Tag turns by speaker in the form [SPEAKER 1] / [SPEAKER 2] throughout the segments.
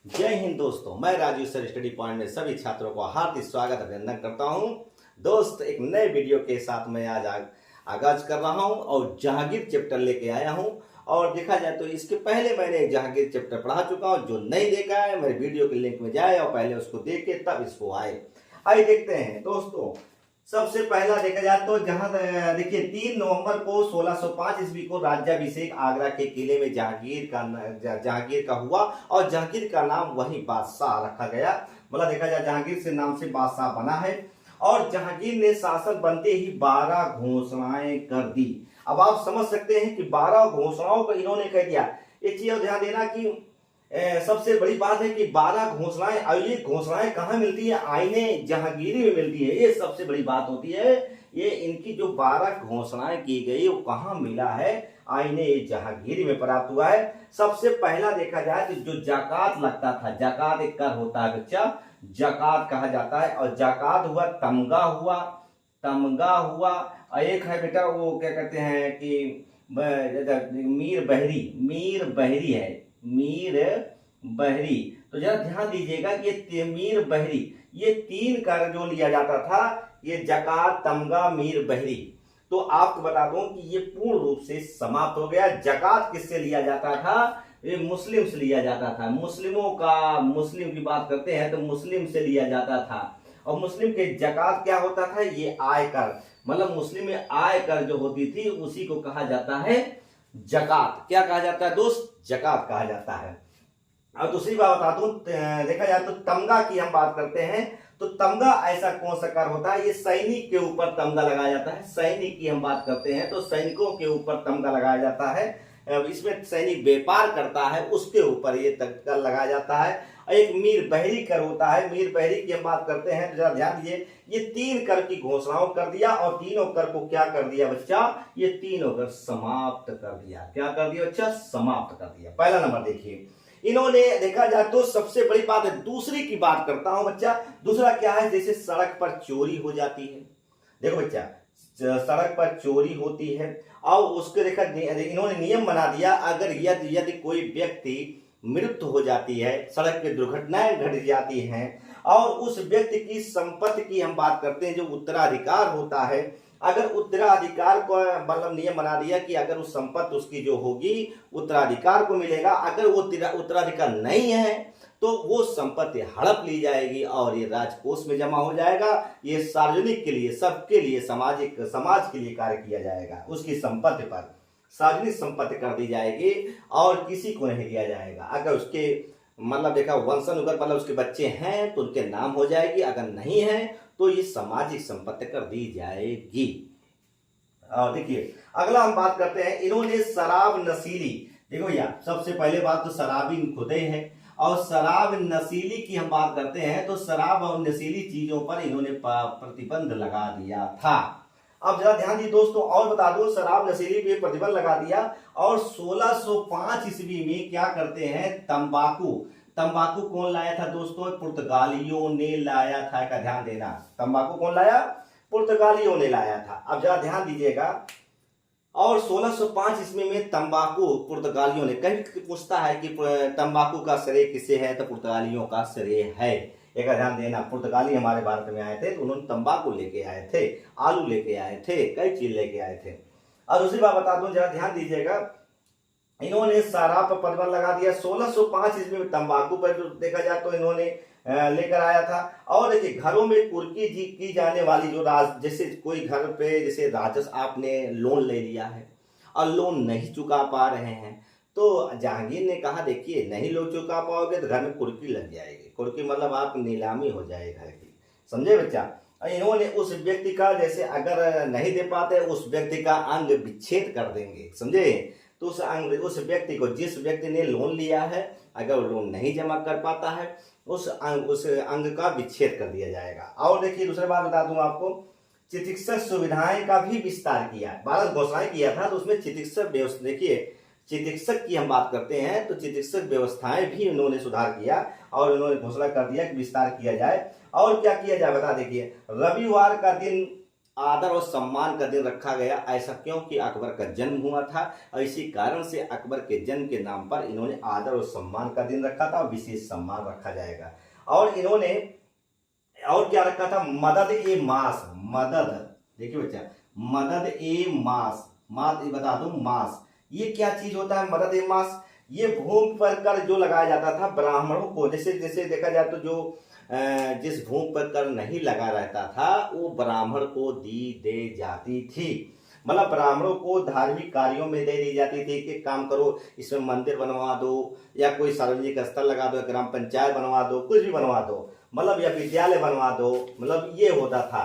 [SPEAKER 1] जय हिंद दोस्तों, मैं राजू सर स्टडी पॉइंट में सभी छात्रों को हार्दिक स्वागत अभिनंदन करता हूं। दोस्त, एक नए वीडियो के साथ मैं आज आगाज कर रहा हूं और जहांगीर चैप्टर लेके आया हूं। और देखा जाए तो इसके पहले मैंने जहांगीर चैप्टर पढ़ा चुका हूं। जो नहीं देखा है मेरे वीडियो के लिंक में जाए और पहले उसको देखे तब इसको आए। आइए देखते हैं दोस्तों। सबसे पहला देखा जाए तो जहां देखिए 3 नवंबर को 1605 ईस्वी को राज्याभिषेक आगरा के किले में जहांगीर का हुआ और जहांगीर का नाम वही बादशाह रखा गया। मतलब देखा जाए जहांगीर से नाम से बादशाह बना है। और जहांगीर ने शासन बनते ही 12 घोषणाएं कर दी। अब आप समझ सकते हैं कि 12 घोषणाओं को इन्होंने कह दिया। एक चीज ध्यान देना कि सबसे बड़ी बात है कि 12 घोषणाएं, और ये घोषणाएं कहाँ मिलती है? आईने जहांगीरी में मिलती है। ये सबसे बड़ी बात होती है। ये इनकी जो 12 घोषणाएं की गई वो कहाँ मिला है? आईने जहांगीरी में प्राप्त हुआ है। सबसे पहला देखा जाए तो जो जाकात लगता था, जाकात एक कर होता है बच्चा, जाकात कहा जाता है। और जाकात हुआ, तमगा हुआ, तमगा हुआ। और एक है बेटा वो क्या कहते हैं कि मीर बहरी, मीर बहरी है, मीर बहरी। तो जरा ध्यान दीजिएगा कि ये मीर बहरी, ये 3 कर जो लिया जाता था, ये जकात, तमगा, मीर बहरी। तो आपको बता दूं कि ये पूर्ण रूप से समाप्त हो गया। जकात किससे लिया जाता था? ये मुस्लिम से लिया जाता था। मुस्लिमों का, मुस्लिम की बात करते हैं तो मुस्लिम से लिया जाता था। और मुस्लिम के जकात क्या होता था? ये आयकर, मतलब मुस्लिम में आयकर जो होती थी उसी को कहा जाता है जकात। क्या कहा जाता है दोस्त? जकात कहा जाता है। और दूसरी बात बता दूं, देखा जाए तो तमगा की हम बात करते हैं तो तमगा ऐसा कौन सा कर होता है? ये सैनिक के ऊपर तमगा लगाया जाता है। सैनिक की हम बात करते हैं तो सैनिकों के ऊपर तमगा लगाया जाता है। इसमें सैनिक व्यापार करता है उसके ऊपर ये तमगा लगाया जाता है। एक मीर बहरी कर होता है। मीर बहरी की हम बात करते हैं तो जरा ध्यान दीजिए, ये 3 कर की घोषणाओं कर दिया और तीनों कर को क्या कर दिया बच्चा? ये तीनों कर समाप्त कर दिया। क्या कर दिया बच्चा? समाप्त कर दिया। पहला नंबर देखिए, इन्होंने देखा जाए तो सबसे बड़ी बात है। दूसरी की बात करता हूं बच्चा। दूसरा क्या है? जैसे सड़क पर चोरी हो जाती है, देखो बच्चा, सड़क पर चोरी होती है और उसके देखा इन्होंने नियम बना दिया, अगर यदि कोई व्यक्ति मृत्यु हो जाती है, सड़क पे दुर्घटनाएं घट जाती हैं और उस व्यक्ति की संपत्ति की हम बात करते हैं जो उत्तराधिकार होता है, अगर उत्तराधिकार को मतलब नियम बना दिया कि अगर उस संपत्ति उसकी जो होगी उत्तराधिकार को मिलेगा, अगर वो उत्तराधिकार नहीं है तो वो संपत्ति हड़प ली जाएगी और ये राजकोष में जमा हो जाएगा। ये सार्वजनिक के लिए, सबके लिए, समाज के लिए कार्य किया जाएगा। उसकी संपत्ति पर सार्वजनिक संपत्ति कर दी जाएगी और किसी को नहीं दिया जाएगा। अगर उसके मतलब देखा वंशानुगत मतलब उसके बच्चे हैं तो उनके नाम हो जाएगी, अगर नहीं है तो ये सामाजिक संपत्ति कर दी जाएगी। और देखिए अगला हम बात करते हैं, इन्होंने शराब नशीली, देखो यार सबसे पहले बात तो शराबी खुदे हैं और शराब नशीली की हम बात करते हैं तो शराब और नशीली चीजों पर इन्होंने प्रतिबंध लगा दिया था। अब जरा ध्यान दीजिए दोस्तों, और बता दो, शराब नशीली पे प्रतिबंध लगा दिया। और 1605 ईस्वी में क्या करते हैं? तंबाकू। तंबाकू कौन लाया था दोस्तों? पुर्तगालियों ने लाया था। का ध्यान देना, तंबाकू कौन लाया? पुर्तगालियों ने लाया था। अब जरा ध्यान दीजिएगा, और 1605 ईस्वी में तंबाकू पुर्तगालियों ने, कहीं पूछता है कि तंबाकू का श्रेय किसे है तो पुर्तगालियों का श्रेय है। एक ध्यान देना, पुर्तगाली हमारे भारत में आए थे तो उन्होंने तंबाकू लेके आए थे, आलू लेके आए थे, कई चीज लेके आए थे। और दूसरी बात बता दूं, जरा ध्यान दीजिएगा, इन्होंने शराब पर प्रतिबंध लगा दिया। 1605 ईस्वी में तंबाकू पर जो देखा जाए तो इन्होंने लेकर आया था। और देखिए घरों में कुर्की जी की जाने वाली जो जैसे कोई घर पे जैसे राजस्व आपने लोन ले लिया है और लोन नहीं चुका पा रहे हैं तो जहांगीर ने कहा देखिए नहीं लोन चुका पाओगे तो घर में कुर्की लग जाएगी। कुर्की मतलब आप नीलामी हो जाए घर की, समझे बच्चा? इन्होंने उस व्यक्ति का जैसे अगर नहीं दे पाते उस व्यक्ति का अंग विच्छेद कर देंगे, समझे? तो उस व्यक्ति को, जिस व्यक्ति ने लोन लिया है, अगर वो लोन नहीं जमा कर पाता है उस अंग का विच्छेद कर दिया जाएगा। और देखिए दूसरी बात बता दूं आपको, चिकित्सक सुविधाएं का भी विस्तार किया। 12 घोषणाएं किया था तो उसमें चिकित्सक व्यवस्था, देखिए चिकित्सक की हम बात करते हैं तो चिकित्सक व्यवस्थाएं भी उन्होंने सुधार किया और उन्होंने घोषणा कर दिया कि विस्तार किया जाए। और क्या किया जाए बता, देखिए रविवार का दिन आदर और सम्मान का दिन रखा गया। ऐसा क्यों कि अकबर का जन्म हुआ था और इसी कारण से अकबर के जन्म के नाम पर इन्होंने आदर और सम्मान का दिन रखा था और विशेष सम्मान रखा जाएगा। और इन्होंने और क्या रखा था, मदद ए मास, मदद, देखिए बच्चा, मदद ए मास, मास बता दूं मास, ये क्या चीज होता है मदद ए मास? ये भूमि पर कर जो लगाया जाता था ब्राह्मणों को, जैसे जैसे देखा जाए तो जो जिस भूमि पर कर नहीं लगा रहता था वो ब्राह्मण को दे जाती थी। मतलब ब्राह्मणों को धार्मिक कार्यों में दे दी जाती थी कि काम करो, इसमें मंदिर बनवा दो या कोई सार्वजनिक स्थल लगा दो, ग्राम पंचायत बनवा दो, कुछ भी बनवा दो, मतलब या विद्यालय बनवा दो, मतलब ये होता था।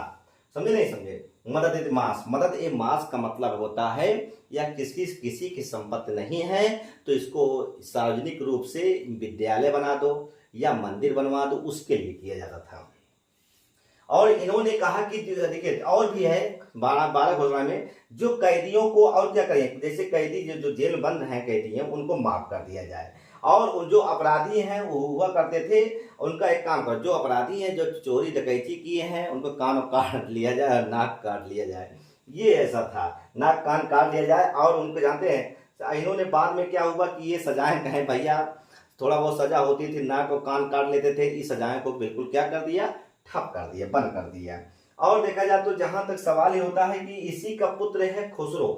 [SPEAKER 1] समझे नहीं समझे? मदद ए मास, मदद ए मास का मतलब होता है या किसी की संपत्ति नहीं है तो इसको सार्वजनिक रूप से विद्यालय बना दो या मंदिर बनवा दो, उसके लिए किया जाता था। और इन्होंने कहा कि देखिए और भी है 12 घोषणा में, जो कैदियों को और क्या करें, जैसे कैदी जो जेल बंद हैं कैदी हैं उनको माफ कर दिया जाए, और जो अपराधी हैं वो हुआ करते थे उनका एक काम कर, जो अपराधी हैं जो चोरी डकैती किए हैं उनको कान काट लिया जाए और नाक काट लिया जाए, ये ऐसा था, नाक कान काट लिया जाए। और उनको जानते हैं इन्होंने बाद में क्या हुआ कि ये सजाएं कहें भैया, थोड़ा बहुत सजा होती थी, नाक और कान काट लेते थे, इस सजाएं को बिल्कुल क्या कर दिया, ठप कर दिया, बंद कर दिया। और देखा जाए तो जहां तक सवाल ये होता है कि इसी का पुत्र है खुसरो।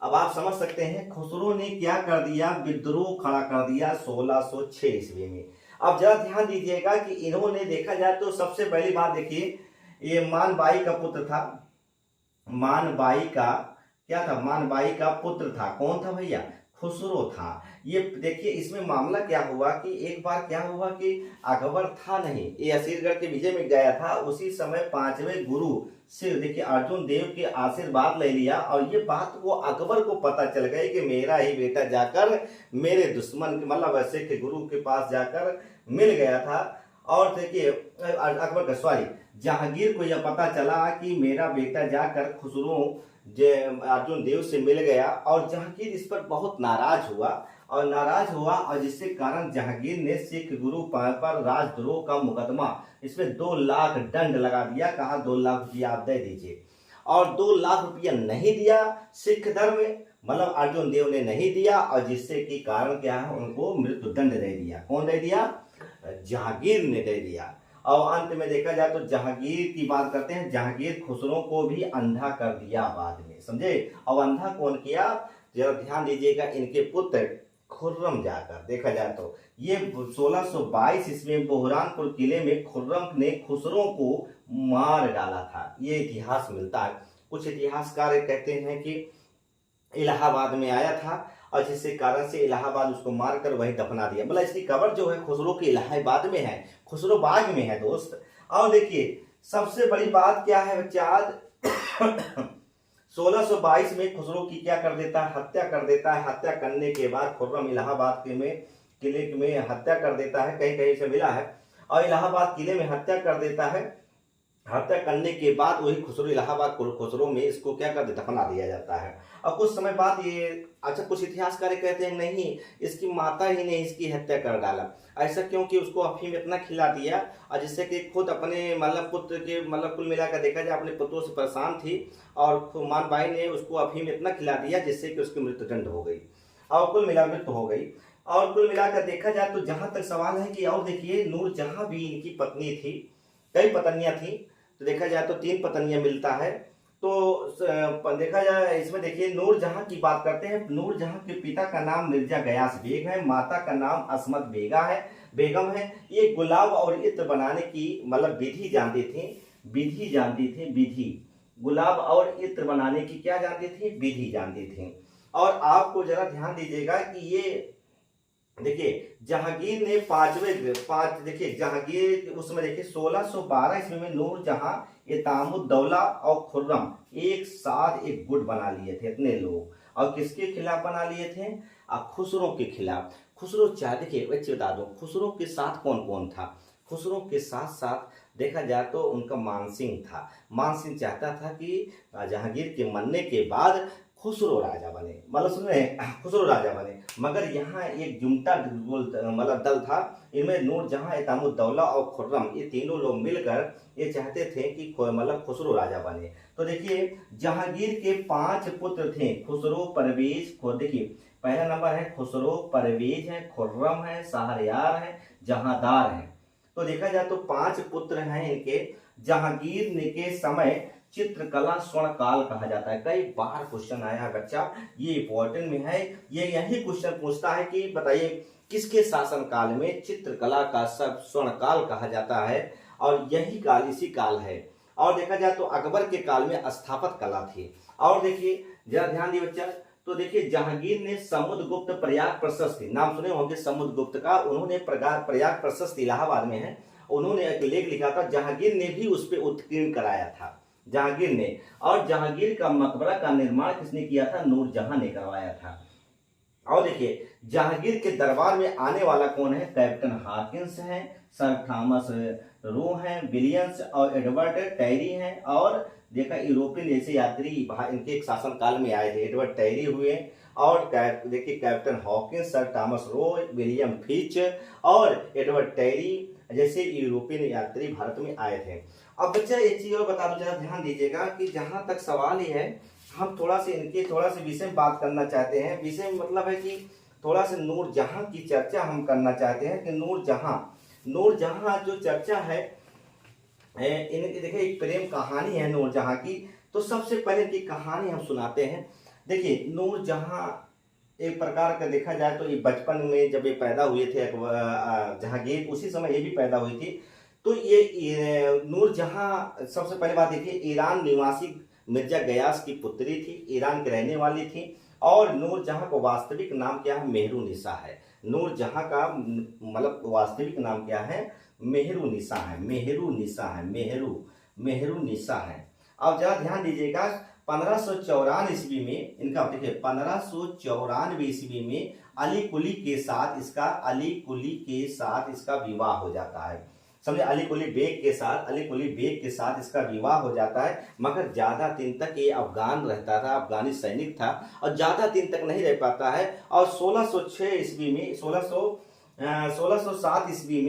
[SPEAKER 1] अब आप समझ सकते हैं खुसरो ने क्या कर दिया, विद्रोह खड़ा कर दिया 1606 ईस्वी में। अब जरा ध्यान दीजिएगा कि इन्होंने देखा जाए तो सबसे पहली बात देखिए, ये मानबाई का पुत्र था, मानबाई का क्या था, मानबाई का पुत्र था, कौन था भैया, खुसरो था। ये देखिए इसमें मामला क्या हुआ कि एक बार क्या हुआ कि अकबर था नहीं, ये असीरगढ़ के विजय में गया था, उसी समय 5वें गुरु से देखिए अर्जुन देव के आशीर्वाद ले लिया और ये बात को अकबर को पता चल गई कि मेरा ही बेटा जाकर मेरे दुश्मन मतलब वैसे के गुरु के पास जाकर मिल गया था। और देखिए अकबर का सॉरी जहांगीर को यह पता चला कि मेरा बेटा जाकर खुसरो अर्जुन देव से मिल गया और जहांगीर इस पर बहुत नाराज हुआ और जिसके कारण जहांगीर ने सिख गुरु पर राजद्रोह का मुकदमा, इसमें 2 लाख दंड लगा दिया, कहा 2 लाख रुपया आप दे दीजिए, और 2 लाख रुपया नहीं दिया सिख धर्म में, मतलब अर्जुन देव ने नहीं दिया और जिससे कि कारण क्या है उनको मृत्यु दंड दे दिया। कौन दे दिया, जहांगीर ने दे दिया। और अंत में देखा जाए तो जहांगीर की बात करते हैं, जहांगीर खुसरो को भी अंधा कर दिया बाद में, समझे। और अंधा कौन किया, जरा ध्यान दीजिएगा, इनके पुत्र खुर्रम जाकर देखा जाए तो ये 1622 ईस्वी में बुरहानपुर किले में खुर्रम ने खुसरो को मार डाला था, ये इतिहास मिलता है। कुछ इतिहासकार कहते हैं कि इलाहाबाद में आया था और जिससे कारण से इलाहाबाद उसको मारकर वहीं दफना दिया, मतलब इसकी कब्र जो है खुसरो के इलाहाबाद में है, खुसरो बाग में है दोस्त। और देखिए सबसे बड़ी बात क्या है बच्चा, 1622 में खुसरो की क्या कर देता है, हत्या कर देता है। हत्या करने के बाद खुर्रम इलाहाबाद किले में हत्या कर देता है, कहीं कहीं से मिला है, और इलाहाबाद किले में हत्या कर देता है। हत्या करने के बाद वही खुसरो इलाहाबाद खुसरो में इसको क्या कर दफना दिया जाता है। और कुछ समय बाद ये अच्छा कुछ इतिहासकार कहते हैं नहीं इसकी माता ही ने इसकी हत्या कर डाला, ऐसा क्योंकि उसको अफीम इतना खिला दिया और जिससे कि खुद अपने मतलब पुत्र के मतलब कुल मिलाकर देखा जाए अपने पुत्रों से परेशान थी और मानबाई ने उसको अफीम इतना खिला दिया जिससे कि उसकी मृत्युदंड हो गई और कुल मिला मृत्यु हो गई। और कुल मिलाकर देखा जाए तो जहां तक सवाल है कि और देखिए नूरजहां भी इनकी पत्नी थी, कई पत्नियां थी, तो देखा जाए तो 3 पत्नियां मिलता है। तो देखा जाए इसमें देखिए नूरजहां की बात करते हैं। नूरजहां के पिता का नाम मिर्जा गयास बेग है, माता का नाम असमत बेगम है। ये गुलाब और इत्र बनाने की मतलब विधि जानती थी, गुलाब और इत्र बनाने की क्या जानती थी, विधि जानती थी। और आपको जरा ध्यान दीजिएगा कि ये देखिए जहांगीर ने देखिए जहांगीर उसमें देखिए 1612 ईस्वी में नूरजहां इतामुद्दौला और खुर्रम एक साथ एक गुट बना लिए थे इतने लोग, और किसके खिलाफ बना लिए थे, खुसरो के खिलाफ। खुसरो देखिए बच्चे बता दो खुसरो के साथ कौन कौन था। खुसरो के साथ साथ देखा जाए तो उनका मानसिंह था। मानसिंह चाहता था कि जहांगीर के मरने के बाद खुसरो राजा बने, मतलब सुने खुसरो राजा बने। मगर यहाँ एक जुमटा मतलब दल था, इनमें नूरजहां, इतामुद्दौला और खुर्रम, ये तीनों लोग मिलकर ये चाहते थे कि मतलब खुसरो राजा बने। तो देखिए जहांगीर के 5 पुत्र थे, खुसरो, परवेज, देखिए पहला नंबर है खुसरो, परवेज है, खुर्रम है, शहरयार है, जहांदार है। तो देखा जाए तो 5 पुत्र हैं इनके। जहांगीर ने के समय चित्रकला स्वर्ण काल कहा जाता है। कई बार क्वेश्चन आया है बच्चा, ये इंपॉर्टेंट में है। ये यही क्वेश्चन पूछता है कि बताइए किसके शासन काल में चित्रकला का सब स्वर्ण काल कहा जाता है, और यही काल इसी काल है। और देखा जाए तो अकबर के काल में स्थापत्य कला थी। और देखिए जरा ध्यान दिए बच्चा, तो देखिए जहांगीर ने समुद्रगुप्त प्रयाग प्रशस्ति, नाम सुने होंगे समुद्रगुप्त का, उन्होंने प्रयाग प्रशस्ति इलाहाबाद में है, उन्होंने एक लेख लिखा था, जहांगीर ने भी उस पर उत्कीर्ण कराया था, जहांगीर ने। और जहांगीर का मकबरा का निर्माण किसने किया था? नूरजहां ने करवाया था। और देखिए जहांगीर के दरबार में आने वाला कौन है? कैप्टन हॉकिंस है, सर थॉमस रो हैं, विलियम्स और एडवर्ड टेरी हैं। और देखा यूरोपियन जैसे यात्री इनके एक शासन काल में आए थे, एडवर्ड टेरी हुए, और देखिए captain Hawkins, sir Thomas Roe, William Fitch और एडवर्ड टेरी जैसे यूरोपियन यात्री भारत में आए थे। अब बच्चा एक चीज और बता दूं, जरा ध्यान दीजिएगा कि जहां तक सवाल ही है, हम थोड़ा सा विषय में बात करना चाहते हैं। विषय में मतलब है कि थोड़ा सा नूरजहां की चर्चा हम करना चाहते हैं कि नूरजहां जो चर्चा है, इनकी देखिए एक प्रेम कहानी है नूरजहां की। तो सबसे पहले इनकी कहानी हम सुनाते हैं। देखिए नूरजहां एक प्रकार का देखा जाए तो ये बचपन में जब ये पैदा हुए थे जहांगीर, उसी समय ये भी पैदा हुई थी। तो ये नूरजहां सबसे पहले बात देखिए ईरान निवासी मिर्जा गयास की पुत्री थी, ईरान की रहने वाली थी। और नूरजहां को वास्तविक नाम क्या है? मेहरुनिसा है। नूरजहां का मतलब वास्तविक नाम क्या है? मेहरुनिसा है, मेहरुनिसा है। अब जरा ध्यान दीजिएगा 1594 ईस्वी में इनका, देखिए 1594 ईस्वी में अली कुली के साथ इसका विवाह हो जाता है। समझे, अली कुली बेग के साथ इसका विवाह हो जाता है। मगर ज्यादा दिन तक ये अफगान रहता था, अफगानी सैनिक था, और ज्यादा दिन तक नहीं रह पाता है। और 1607 ईस्वी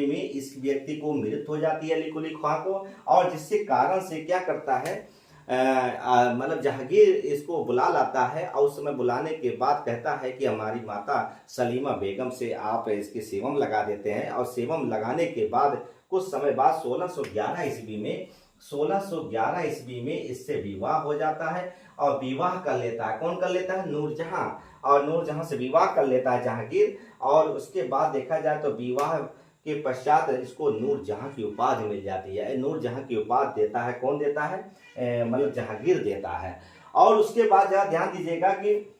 [SPEAKER 1] में इस व्यक्ति को मृत्यु हो जाती है, अली कुली खां को। और जिसके कारण से क्या करता है, मतलब जहांगीर इसको बुला लाता है, और उस समय बुलाने के बाद कहता है कि हमारी माता सलीमा बेगम से आप इसके सेवम लगा देते हैं। और सेवम लगाने के बाद कुछ समय बाद 1611 ईस्वी में इससे विवाह हो जाता है। और विवाह कर लेता है, कौन कर लेता है? नूरजहां। और नूरजहां से विवाह कर लेता है जहांगीर। और उसके बाद देखा जाए तो विवाह के पश्चात इसको नूरजहां की उपाधि मिल जाती है। नूरजहां की उपाधि देता है, कौन देता है? मतलब जहांगीर देता है। और उसके बाद जरा ध्यान दीजिएगा कि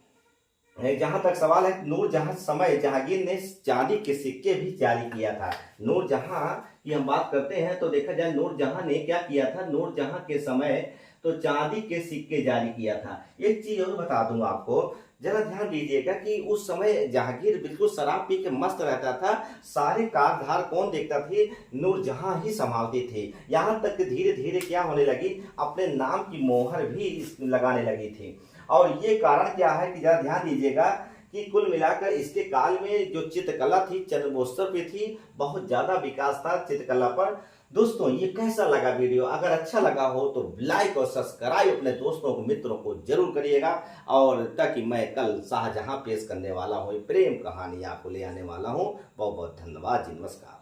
[SPEAKER 1] जहां तक सवाल है, नूरजहां समय जहांगीर ने चांदी के सिक्के भी जारी किया था। नूरजहां की हम बात करते हैं तो देखा जाए नूरजहां ने क्या किया था, नूरजहां के समय तो चांदी के सिक्के जारी किया था। एक चीज और बता दूं आपको, जरा ध्यान दीजिएगा कि उस समय जहांगीर बिल्कुल शराब पी के मस्त रहता था। सारे कारभार कौन देखता थी? नूरजहां ही संभालती थी। यहाँ तक धीरे धीरे क्या होने लगी, अपने नाम की मोहर भी लगाने लगी थी। और ये कारण क्या है कि जरा ध्यान दीजिएगा कि कुल मिलाकर इसके काल में जो चित्रकला थी चरमोत्सव पे थी, बहुत ज्यादा विकास था चित्रकला पर। दोस्तों ये कैसा लगा वीडियो? अगर अच्छा लगा हो तो लाइक और सब्सक्राइब अपने दोस्तों को, मित्रों को जरूर करिएगा। और ताकि मैं कल शाहजहां पेश करने वाला हूँ, प्रेम कहानी आपको ले आने वाला हूँ। बहुत बहुत धन्यवाद जी, नमस्कार।